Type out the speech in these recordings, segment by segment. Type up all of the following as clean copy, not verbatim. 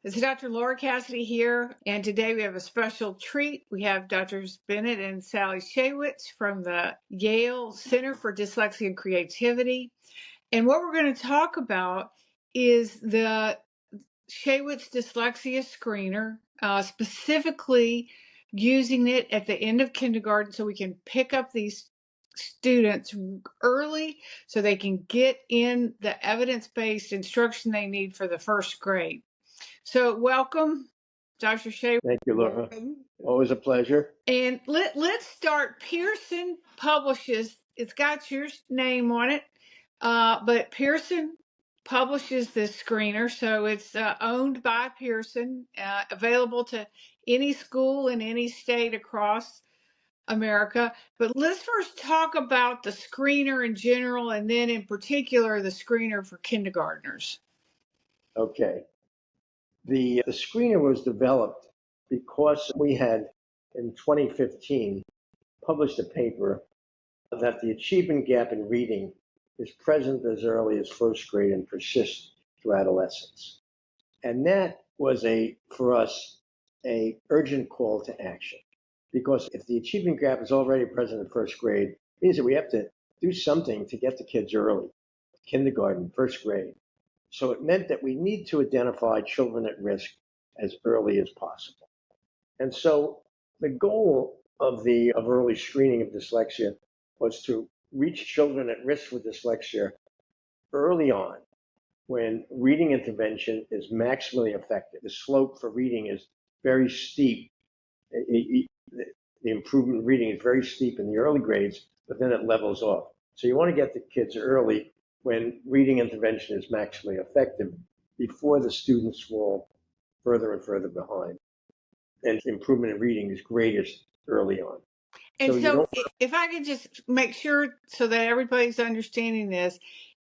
This is Dr. Laura Cassidy here, and today we have a special treat. We have Drs. Bennett and Sally Shaywitz from the Yale Center for Dyslexia and Creativity. And what we're going to talk about is the Shaywitz Dyslexia Screener, specifically using it at the end of kindergarten so we can pick up these students early so they can get in the evidence-based instruction they need for the first grade. So welcome, Dr. Shaywitz. Thank you, Laura. Always a pleasure. And let's start. Pearson publishes, it's got your name on it, but Pearson publishes this screener. So it's owned by Pearson, available to any school in any state across America. But let's first talk about the screener in general, and then in particular, the screener for kindergartners. Okay. The screener was developed because we had, in 2015, published a paper that the achievement gap in reading is present as early as first grade and persists through adolescence. And that was, for us, a urgent call to action. Because if the achievement gap is already present in first grade, it means that we have to do something to get the kids early, kindergarten, first grade. So it meant that we need to identify children at risk as early as possible. And so the goal of early screening of dyslexia was to reach children at risk for dyslexia early on, when reading intervention is maximally effective. The slope for reading is very steep. The improvement in reading is very steep in the early grades, but then it levels off. So you want to get the kids early when reading intervention is maximally effective, before the students fall further and further behind. And improvement in reading is greatest early on. And so if I could just make sure so that everybody's understanding this,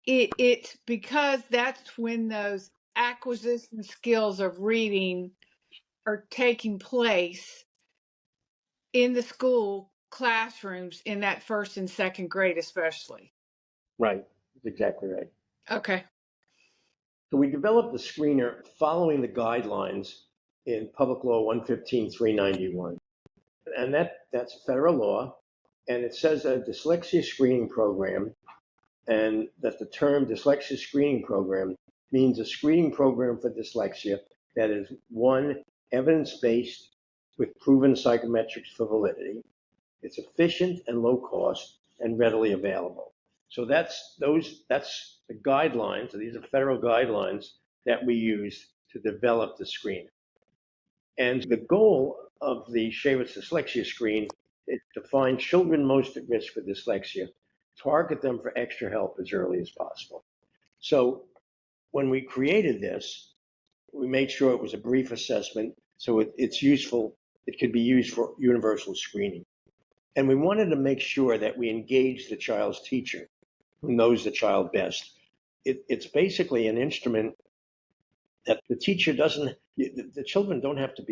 it's because that's when those acquisition skills of reading are taking place in the school classrooms in that first and second grade especially. Right. That's exactly right. Okay. So we developed the screener following the guidelines in Public Law 115-391. And that's federal law. And it says a dyslexia screening program, and that the term dyslexia screening program means a screening program for dyslexia that is, one, evidence-based with proven psychometrics for validity. It's efficient and low cost and readily available. So that's the guidelines. So these are federal guidelines that we use to develop the screener. And the goal of the Shaywitz Dyslexia Screen is to find children most at risk for dyslexia, target them for extra help as early as possible. So when we created this, we made sure it was a brief assessment, so it's useful. It could be used for universal screening. And we wanted to make sure that we engage the child's teacher, who knows the child best. It's basically an instrument that the teacher doesn't, the children don't have to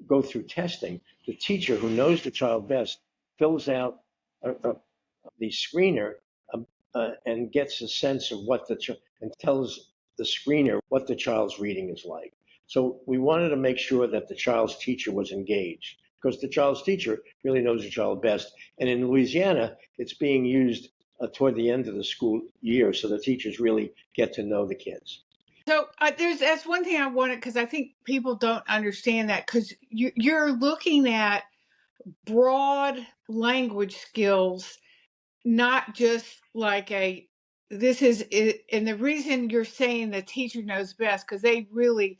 go through testing. The teacher, who knows the child best, fills out the screener and gets a sense of and tells the screener what the child's reading is like. So we wanted to make sure that the child's teacher was engaged, because the child's teacher really knows the child best. And in Louisiana, it's being used toward the end of the school year, so the teachers really get to know the kids. So that's one thing I wanted, because I think people don't understand that, because you're looking at broad language skills, not just like and the reason you're saying the teacher knows best, because they really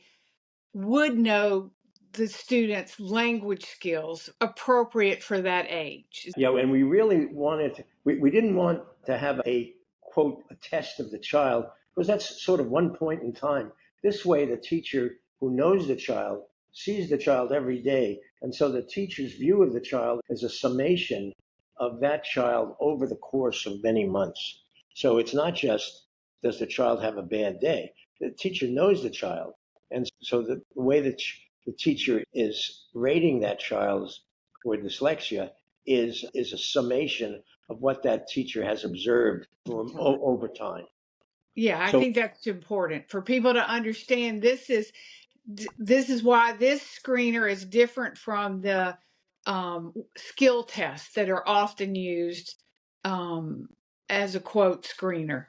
would know the students' language skills appropriate for that age. Yeah, and we really wanted we didn't want to have a, quote, a test of the child, because that's sort of one point in time. This way, the teacher who knows the child sees the child every day. And so the teacher's view of the child is a summation of that child over the course of many months. So it's not just, does the child have a bad day? The teacher knows the child. And so the way that the teacher is rating that child's with dyslexia is a summation of what that teacher has observed over time. Yeah, I think that's important for people to understand. This is this is why this screener is different from the skill tests that are often used as a quote screener.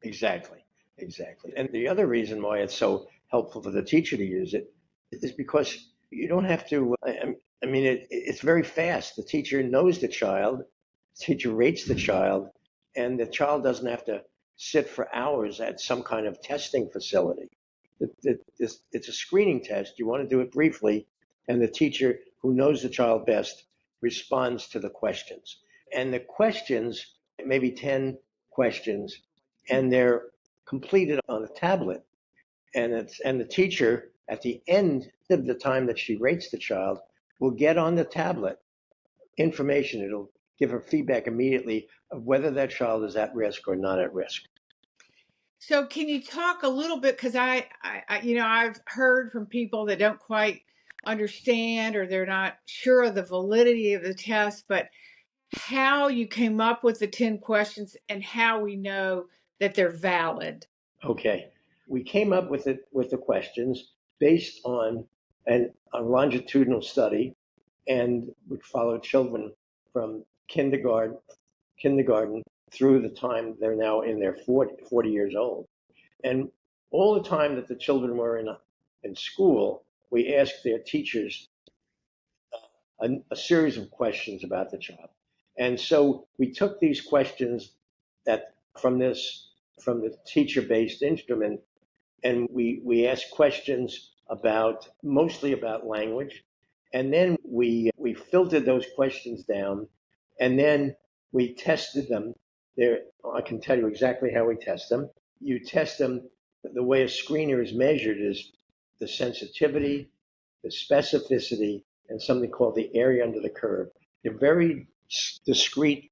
Exactly, exactly. And the other reason why it's so helpful for the teacher to use it is because you don't have to. I mean, it's very fast. The teacher knows the child, the teacher rates the child, and the child doesn't have to sit for hours at some kind of testing facility. It's a screening test. You want to do it briefly, and the teacher who knows the child best responds to the questions. And the questions, maybe 10 questions, and they're completed on a tablet. And the teacher, at the end of the time that she rates the child, will get on the tablet information. It'll give her feedback immediately of whether that child is at risk or not at risk. So can you talk a little bit, because I've heard from people that don't quite understand or they're not sure of the validity of the test, but how you came up with the 10 questions and how we know that they're valid. Okay, we came up with the questions based on a longitudinal study, and we followed children from kindergarten through the time they're now in their 40 years old. And all the time that the children were in school, we asked their teachers a series of questions about the child. And so we took these questions that from the teacher-based instrument, and we asked questions mostly about language, and then we filtered those questions down, and then we tested them. I can tell you exactly how we test them. You test them. The way a screener is measured is the sensitivity, the specificity, and something called the area under the curve. They're very discrete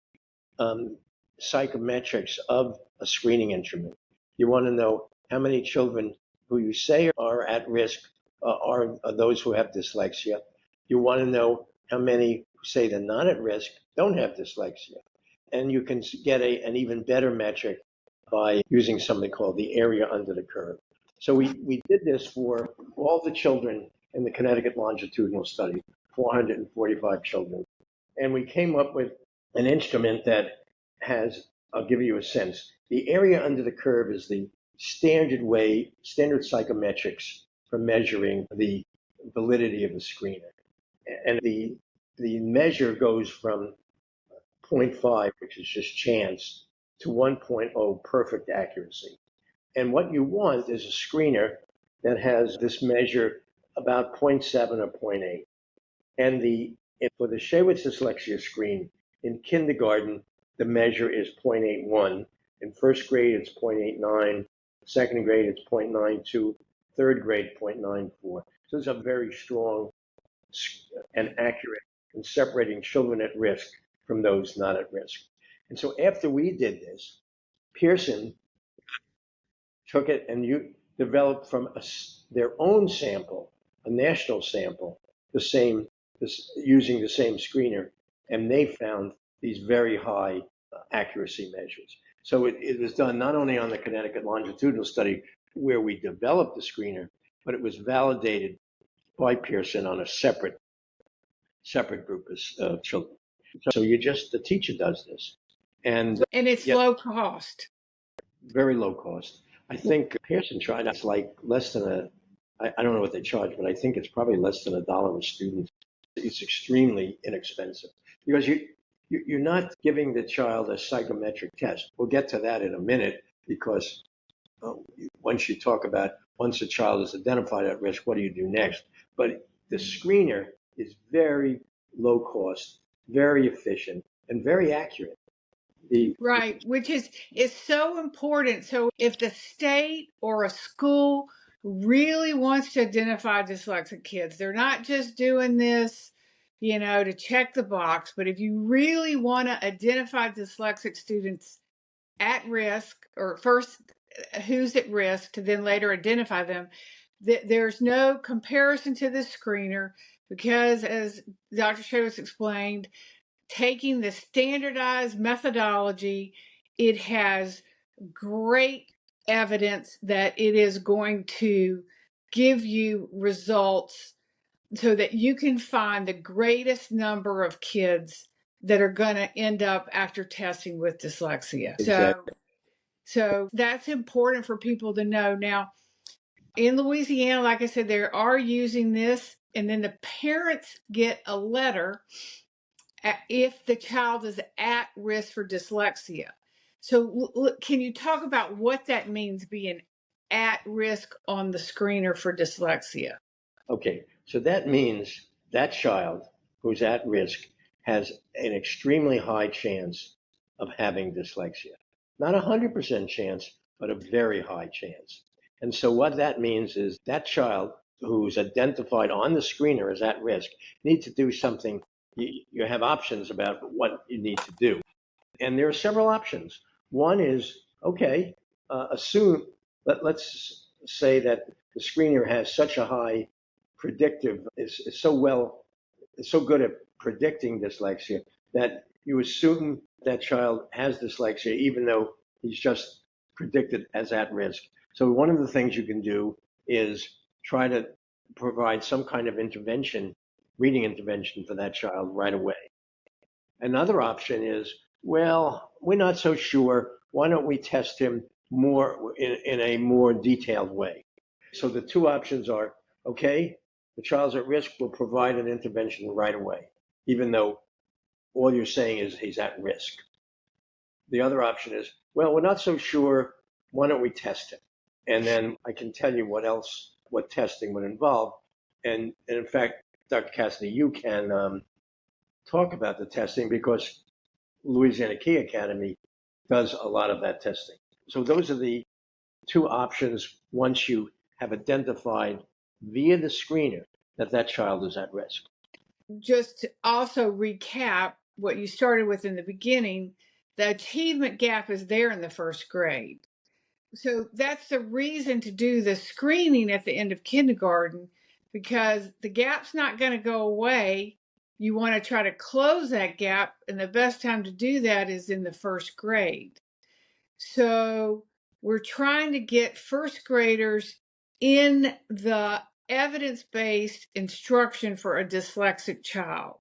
psychometrics of a screening instrument. You want to know how many children who you say are at risk are those who have dyslexia. You want to know how many who say they're not at risk don't have dyslexia. And you can get an even better metric by using something called the area under the curve. So we did this for all the children in the Connecticut longitudinal study, 445 children. And we came up with an instrument that has, I'll give you a sense, the area under the curve is the standard psychometrics for measuring the validity of the screener. And the measure goes from 0.5, which is just chance, to 1.0, perfect accuracy. And what you want is a screener that has this measure about 0.7 or 0.8. And for the Shaywitz Dyslexia Screen in kindergarten, the measure is 0.81. In first grade, it's 0.89. Second grade, it's 0.92. Third grade, 0.94. So it's a very strong and accurate in separating children at risk from those not at risk. And so after we did this, Pearson took it and developed from their own sample, a national sample, using the same screener, and they found these very high accuracy measures. So it was done not only on the Connecticut longitudinal study where we developed the screener, but it was validated by Pearson on a separate group of children. So the teacher does this. And it's low cost. Very low cost. I think Pearson tried, it's like less than I don't know what they charge, but I think it's probably less than $1 a student. It's extremely inexpensive because you're not giving the child a psychometric test. We'll get to that in a minute because once a child is identified at risk, what do you do next? But the screener is very low cost, very efficient, and very accurate. Right, which is so important. So if the state or a school really wants to identify dyslexic kids, they're not just doing this, to check the box, but if you really want to identify dyslexic students at risk, or first who's at risk to then later identify them, there's no comparison to the screener because, as Dr. Shaywitz explained, taking the standardized methodology, it has great evidence that it is going to give you results so that you can find the greatest number of kids that are going to end up after testing with dyslexia. Exactly. So that's important for people to know. Now, in Louisiana, like I said, they are using this, and then the parents get a letter if the child is at risk for dyslexia. So can you talk about what that means, being at risk on the screener for dyslexia? Okay, so that means that child who's at risk has an extremely high chance of having dyslexia. Not a 100% chance, but a very high chance. And so what that means is that child who's identified on the screener as at risk needs to do something. You have options about what you need to do. And there are several options. One is, okay, let's say that the screener has such a high predictive, is so good at predicting dyslexia that you assume that child has dyslexia even though he's just predicted as at risk. So one of the things you can do is try to provide some kind of intervention, reading intervention for that child right away. Another option is, well, we're not so sure. Why don't we test him more in a more detailed way? So the two options are, okay, the child's at risk, we'll provide an intervention right away, even though all you're saying is he's at risk. The other option is, well, we're not so sure. Why don't we test him? And then I can tell you what testing would involve. And in fact, Dr. Cassidy, you can talk about the testing because Louisiana Key Academy does a lot of that testing. So those are the two options once you have identified via the screener that child is at risk. Just to also recap what you started with in the beginning, the achievement gap is there in the first grade. So that's the reason to do the screening at the end of kindergarten, because the gap's not going to go away. You want to try to close that gap, and the best time to do that is in the first grade. So we're trying to get first graders in the evidence-based instruction for a dyslexic child.